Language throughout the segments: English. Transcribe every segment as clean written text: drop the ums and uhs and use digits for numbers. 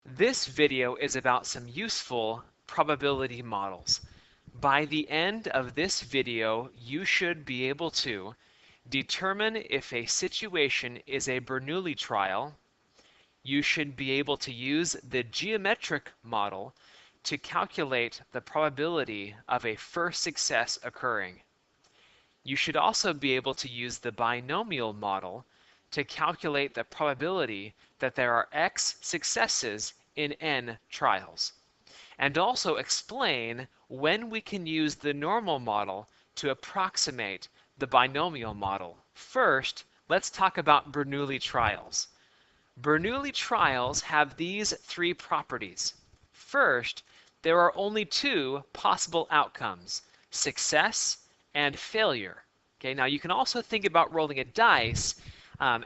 This video is about some useful probability models. By the end of this video, you should be able to determine if a situation is a Bernoulli trial. You should be able to use the geometric model to calculate the probability of a first success occurring. You should also be able to use the binomial model to calculate the probability that there are x successes in n trials, and also explain when we can use the normal model to approximate the binomial model. First, let's talk about Bernoulli trials. Bernoulli trials have these three properties. First, there are only two possible outcomes, success and failure. Okay, now you can also think about rolling a dice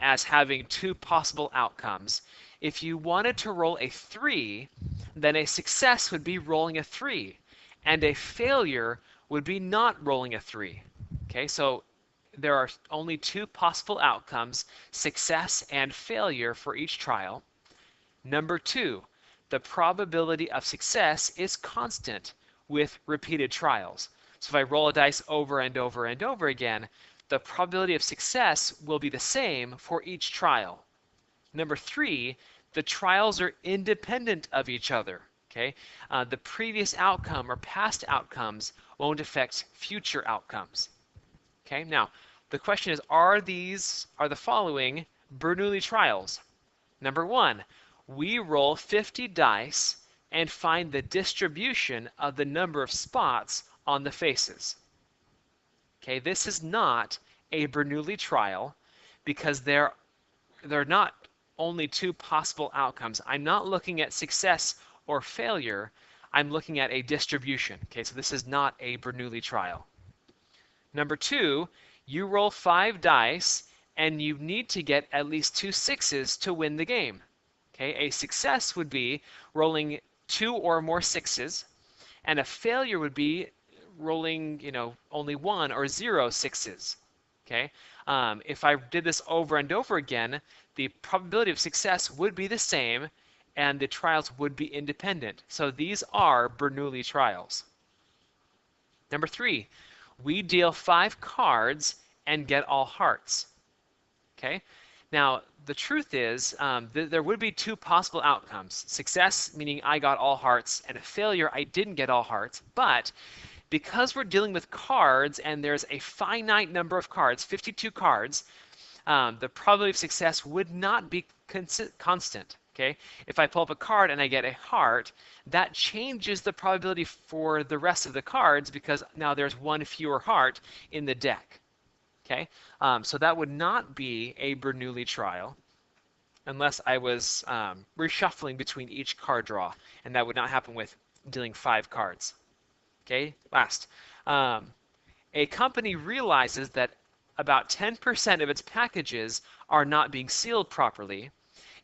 as having two possible outcomes. If you wanted to roll a 3, then a success would be rolling a 3, and a failure would be not rolling a 3. Okay, so there are only two possible outcomes, success and failure for each trial. Number 2, the probability of success is constant with repeated trials. So if I roll a dice over and over and over again, the probability of success will be the same for each trial. Number 3, the trials are independent of each other. Okay, the previous outcome or past outcomes won't affect future outcomes. Okay, now the question is, are the following Bernoulli trials? Number 1, we roll 50 dice and find the distribution of the number of spots on the faces. Okay, this is not a Bernoulli trial because they're not only two possible outcomes. I'm not looking at success or failure. I'm looking at a distribution. Okay, so this is not a Bernoulli trial. Number 2, you roll 5 dice and you need to get at least 2 6s to win the game. Okay, a success would be rolling 2 or more 6s, and a failure would be rolling, only 1 or 0 6s. Okay, if I did this over and over again, the probability of success would be the same and the trials would be independent. So these are Bernoulli trials. Number 3, we deal 5 cards and get all hearts. Okay, now the truth is there would be two possible outcomes. Success, meaning I got all hearts, and a failure, I didn't get all hearts. But because we're dealing with cards and there's a finite number of cards, 52 cards, the probability of success would not be constant. Okay, if I pull up a card and I get a heart, that changes the probability for the rest of the cards because now there's one fewer heart in the deck. Okay, so that would not be a Bernoulli trial unless I was reshuffling between each card draw, and that would not happen with dealing 5 cards. Okay, last. A company realizes that about 10% of its packages are not being sealed properly.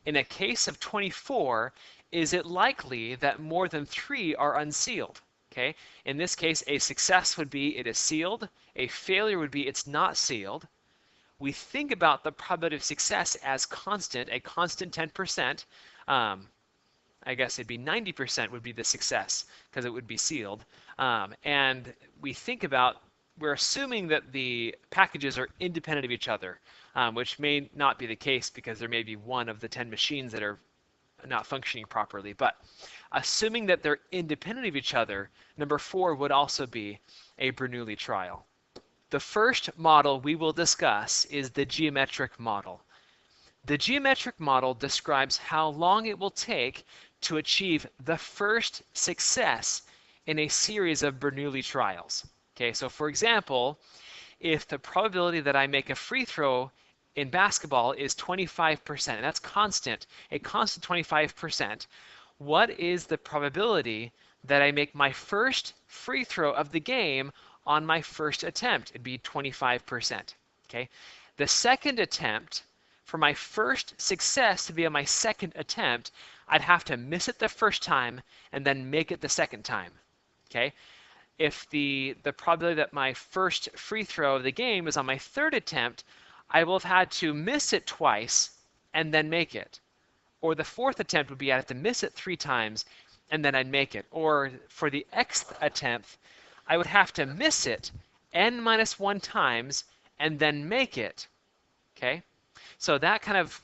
In a case of 24, is it likely that more than 3 are unsealed? Okay, in this case, a success would be it is sealed. A failure would be it's not sealed. We think about the probability of success as constant, a constant 10%. I guess it'd be 90% would be the success because it would be sealed. And we think about, we're assuming that the packages are independent of each other, which may not be the case because there may be one of the 10 machines that are not functioning properly. But assuming that they're independent of each other, number 4 would also be a Bernoulli trial. The first model we will discuss is the geometric model. The geometric model describes how long it will take to achieve the first success in a series of Bernoulli trials. Okay, so for example, if the probability that I make a free throw in basketball is 25%, and that's constant, a constant 25%, what is the probability that I make my first free throw of the game on my first attempt? It'd be 25%. Okay, the second attempt, for my first success to be on my second attempt, I'd have to miss it the first time and then make it the second time. Okay, if the probability that my first free throw of the game is on my third attempt, I will have had to miss it twice and then make it. Or the fourth attempt would be I'd have to miss it 3 times and then I'd make it. Or for the xth attempt, I would have to miss it n minus 1 times and then make it. Okay? So that kind of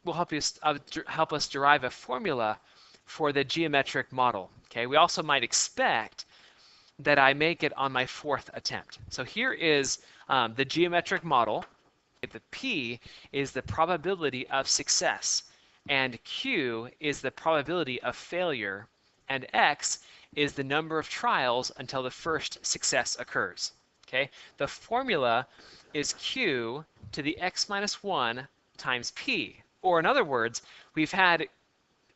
will help us derive a formula for the geometric model. Okay? We also might expect that I make it on my 4th attempt. So here is the geometric model. The P is the probability of success, and Q is the probability of failure, and X is the number of trials until the first success occurs. Okay? The formula is Q to the x minus 1 times P. Or in other words, we've had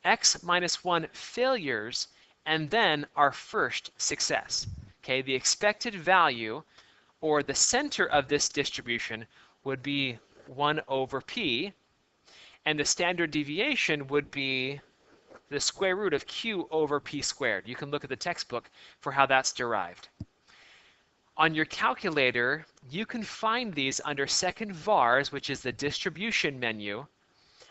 x minus 1 failures and then our first success. Okay? The expected value, or the center of this distribution, would be 1 over P, and the standard deviation would be the square root of Q over P squared. You can look at the textbook for how that's derived. On your calculator, you can find these under second vars, which is the distribution menu.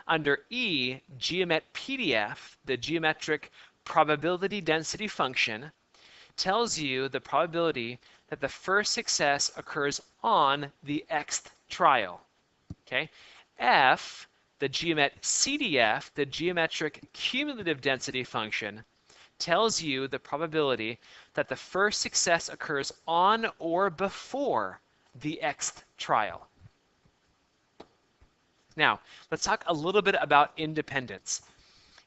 Under E, Geomet PDF, the geometric probability density function, tells you the probability that the first success occurs on the xth trial. Okay? F, the Geomet CDF, the geometric cumulative density function, tells you the probability that the first success occurs on or before the xth trial. Now, let's talk a little bit about independence.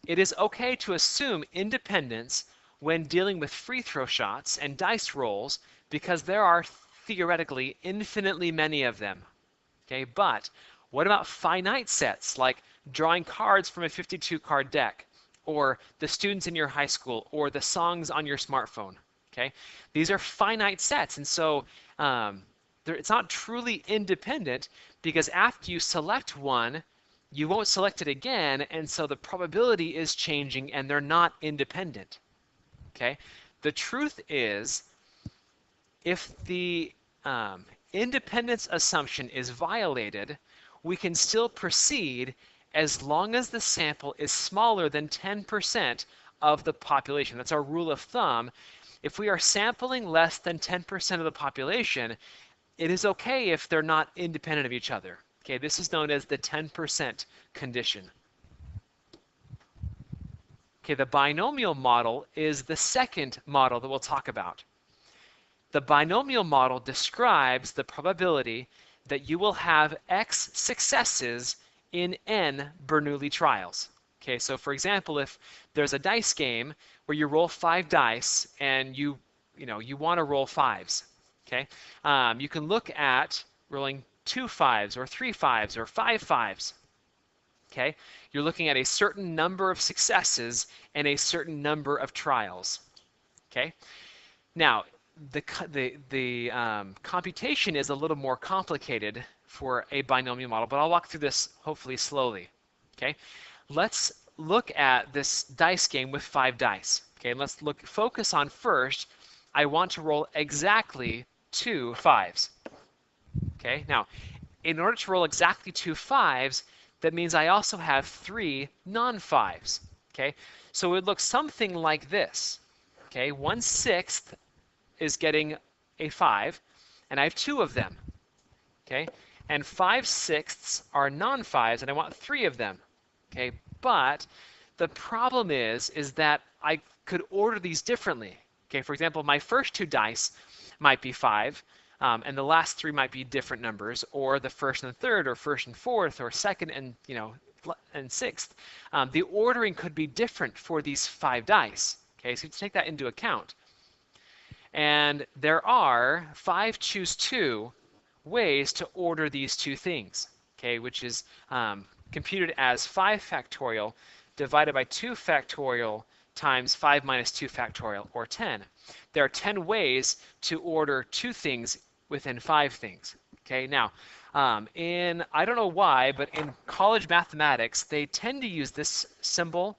It is okay to assume independence when dealing with free throw shots and dice rolls because there are theoretically infinitely many of them. Okay, but what about finite sets like drawing cards from a 52 card deck, or the students in your high school, or the songs on your smartphone? Okay, these are finite sets, and so it's not truly independent because after you select one, you won't select it again, and so the probability is changing and they're not independent. Okay, the truth is, if the independence assumption is violated, we can still proceed as long as the sample is smaller than 10% of the population. That's our rule of thumb. If we are sampling less than 10% of the population, it is okay if they're not independent of each other. Okay, this is known as the 10% condition. Okay, the binomial model is the second model that we'll talk about. The binomial model describes the probability that you will have X successes in N Bernoulli trials. Okay, so for example, if there's a dice game where you roll 5 dice and you want to roll 5s, okay, you can look at rolling 2 5s or 3 5s or 5 5s. Okay, you're looking at a certain number of successes and a certain number of trials. Okay, now the computation is a little more complicated for a binomial model, but I'll walk through this hopefully slowly. Okay, let's look at this dice game with 5 dice. Okay, let's focus on first, I want to roll exactly 2 5s. Okay, now in order to roll exactly 2 5s, that means I also have 3 non-5s. Okay, so it looks something like this. Okay, 1/6 is getting a 5, and I have 2 of them. Okay, and 5/6 are non-5s, and I want 3 of them. Okay, but the problem is that I could order these differently. Okay, for example, my first 2 dice might be 5, and the last 3 might be different numbers, or the first and third, or first and fourth, or second and and sixth. The ordering could be different for these 5 dice. Okay, so you have to take that into account. And there are 5 choose 2 ways to order these 2 things. Okay, which is computed as 5 factorial divided by 2 factorial times 5 minus 2 factorial, or 10. There are 10 ways to order 2 things within 5 things. Okay, now, I don't know why, but in college mathematics, they tend to use this symbol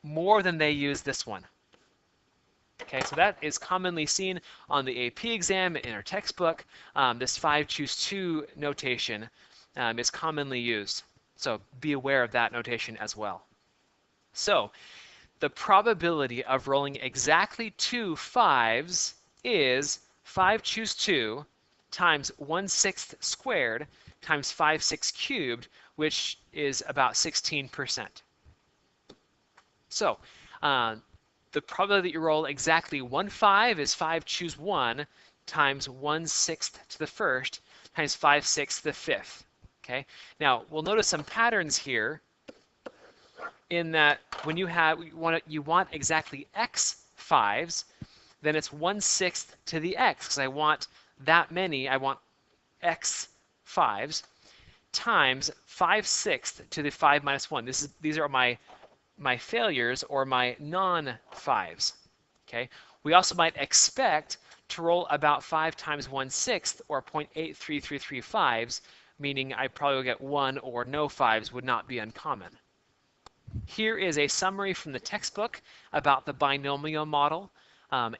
more than they use this one. Okay, so that is commonly seen on the AP exam in our textbook. This 5 choose 2 notation is commonly used. So be aware of that notation as well. So the probability of rolling exactly 2 5s is 5 choose 2 times 1/6 squared times 5 6 cubed, which is about 16%. So the probability that you roll exactly 1 5 is 5 choose 1 times 1/6 to the first times 5 6 to the fifth. Okay. Now we'll notice some patterns here in that when you want exactly x 5s, then it's 1/6 to the x because I want that many. I want x 5s times 5 6 to the 5 minus 1. These are my failures or my non-5s. Okay. We also might expect to roll about 5 times 1/6 or 0.83335s, meaning I probably will get 1 or no 5s would not be uncommon. Here is a summary from the textbook about the binomial model.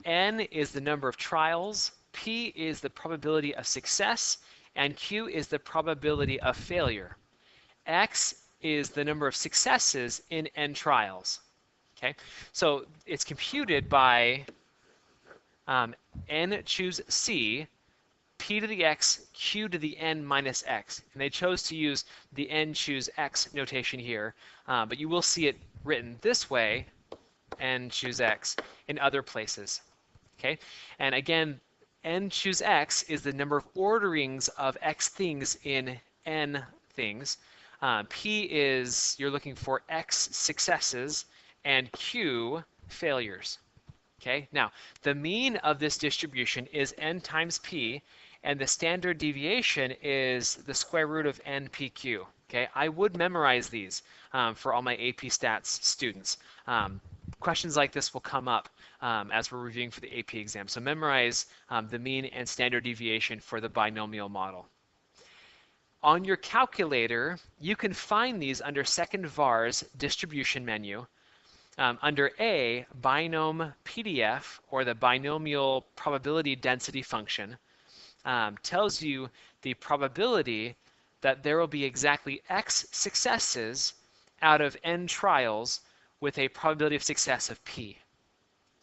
N is the number of trials, P is the probability of success, and Q is the probability of failure. X is the number of successes in N trials. Okay, so it's computed by N choose C, P to the X, Q to the N minus X. And they chose to use the N choose X notation here, but you will see it written this way, N choose X, in other places. Okay, and again, N choose X is the number of orderings of X things in N things. P is you're looking for X successes, and Q failures. Okay, now the mean of this distribution is N times P, and the standard deviation is the square root of NPQ. Okay, I would memorize these for all my AP Stats students. Questions like this will come up as we're reviewing for the AP exam. So memorize the mean and standard deviation for the binomial model. On your calculator, you can find these under second var's distribution menu. Under A, binom PDF, or the binomial probability density function, tells you the probability that there will be exactly X successes out of N trials with a probability of success of P.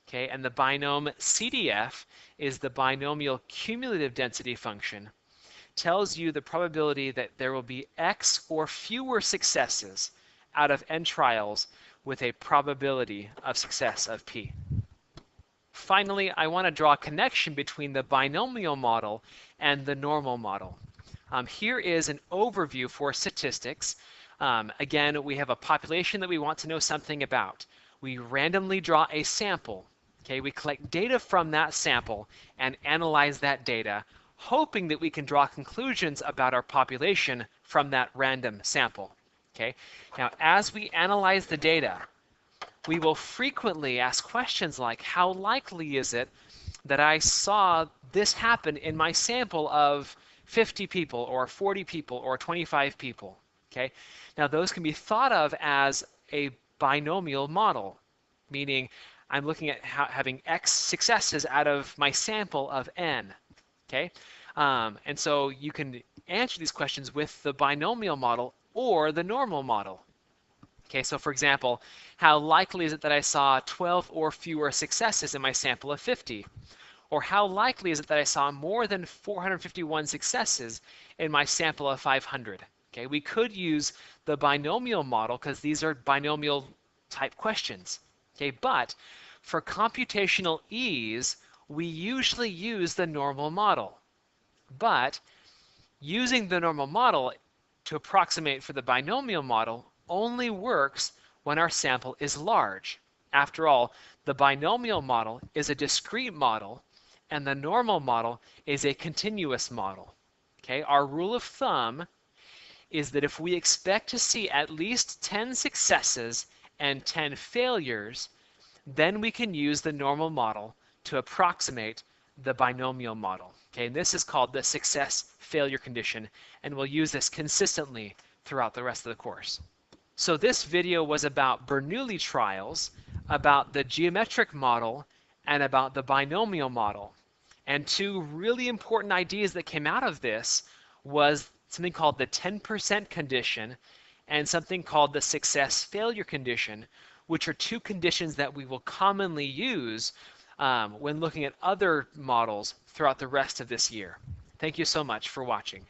Okay, and the binom CDF is the binomial cumulative density function, tells you the probability that there will be X or fewer successes out of N trials with a probability of success of P. Finally, I want to draw a connection between the binomial model and the normal model. Here is an overview for statistics. Again, we have a population that we want to know something about. We randomly draw a sample. Okay, we collect data from that sample and analyze that data, hoping that we can draw conclusions about our population from that random sample. Okay, now as we analyze the data, we will frequently ask questions like, how likely is it that I saw this happen in my sample of 50 people or 40 people or 25 people? Okay, now those can be thought of as a binomial model, meaning I'm looking at having X successes out of my sample of N. Okay, and so you can answer these questions with the binomial model or the normal model. Okay, so for example, how likely is it that I saw 12 or fewer successes in my sample of 50? Or how likely is it that I saw more than 451 successes in my sample of 500? Okay, we could use the binomial model because these are binomial type questions. Okay, but for computational ease, we usually use the normal model. But using the normal model to approximate for the binomial model only works when our sample is large. After all, the binomial model is a discrete model and the normal model is a continuous model. Okay, our rule of thumb is that if we expect to see at least 10 successes and 10 failures, then we can use the normal model to approximate the binomial model. Okay, and this is called the success-failure condition, and we'll use this consistently throughout the rest of the course. So this video was about Bernoulli trials, about the geometric model, and about the binomial model. And two really important ideas that came out of this was something called the 10% condition and something called the success-failure condition, which are two conditions that we will commonly use when looking at other models throughout the rest of this year. Thank you so much for watching.